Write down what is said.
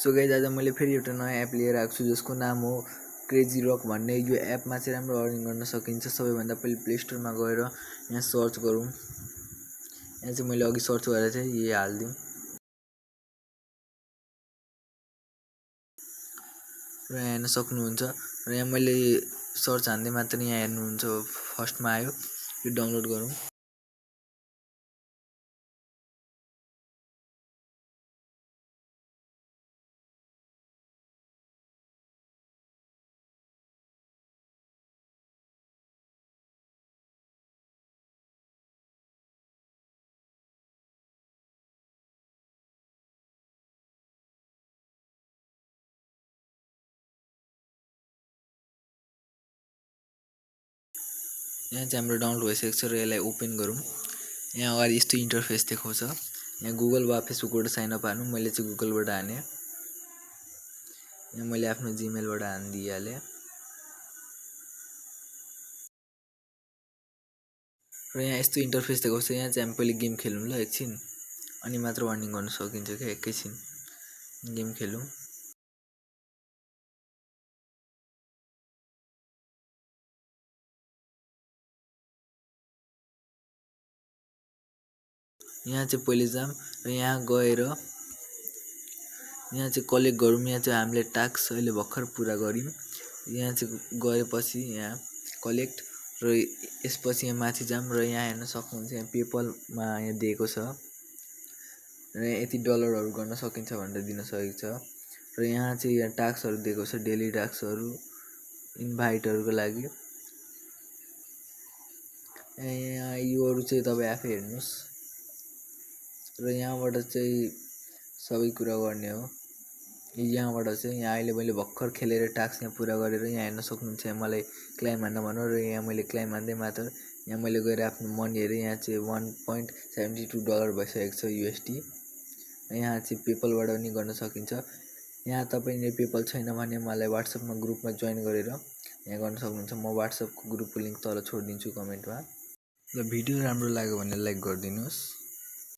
So guys आज मैले फेरि एउटा नयाँ एप लिएर आएको छु जसको नाम हो क्रेजी रक भन्ने। यो एपमा चाहिँ राम्रो अर्निङ गर्न सकिन्छ। सबैभन्दा पहिले प्ले स्टोरमा गएर यहाँ सर्च गरौँ। यहाँ चाहिँ मैले अघि सर्च गरेर चाहिँ यही हालिदिउँ र यहाँ हेर्न सक्नुहुन्छ। र यहाँ मैले सर्च हान्दै मात्र यहाँ हेर्नुहुन्छ फर्स्टमा आयो। यो डाउनलोड गरौँ। यहाँ चाहिँ हाम्रो डाउनलोड भइसकेको छ र यसलाई ओपन गरौँ। यहाँ अगाडि यस्तो इन्टरफेस देखाउँछ। यहाँ गुगल वा फेसबुकबाट साइन अप हान्नु। मैले चाहिँ गुगलबाट हाने। यहाँ मैले आफ्नो जिमेलबाट हानिदिइहालेँ र यहाँ यस्तो इन्टरफेस देखाउँछ। यहाँ चाहिँ हामी पहिले गेम खेलौँ ल एकछिन, अनि मात्र अर्निङ गर्न सकिन्छ क्या। एकैछिन गेम खेलौँ। यहाँ चाहिँ पहिले जाम र यहाँ गएर यहाँ चाहिँ कलेक्ट गरौँ। यहाँ चाहिँ हामीले टास्क अहिले भर्खर पुरा गऱ्यौँ। यहाँ चाहिँ गएपछि यहाँ कलेक्ट र यसपछि यहाँ माथि जाम र यहाँ हेर्न सक्नुहुन्छ। यहाँ पेपलमा यहाँ दिएको छ र यति डलरहरू गर्न सकिन्छ भनेर दिन सकेको छ। र यहाँ चाहिँ यहाँ टास्कहरू दिएको छ, डेली टास्कहरू इन्भाइटहरूको लागि। यहाँ योहरू चाहिँ तपाईँ आफै हेर्नुहोस् र यहाँबाट चाहिँ सबै कुरा गर्ने हो। यहाँबाट चाहिँ यहाँ अहिले मैले भर्खर खेलेर टास्क यहाँ पुरा गरेर यहाँ हेर्न सक्नुहुन्छ। यहाँ मलाई क्लाइम हान्न भन्नु र यहाँ मैले क्लाइम हान्दै मात्र यहाँ मैले गएर आफ्नो मनी हेरेँ। यहाँ चाहिँ $1.72 भइसकेको छ USD। यहाँ चाहिँ पेपलबाट पनि गर्न सकिन्छ। यहाँ तपाईँले पेपल छैन भने मलाई व्हाट्सएपमा ग्रुपमा जोइन गरेर यहाँ गर्न सक्नुहुन्छ। म व्हाट्सएपको ग्रुपको लिङ्क तल छोडिदिन्छु कमेन्टमा। र भिडियो राम्रो लाग्यो भने लाइक गरिदिनुहोस्।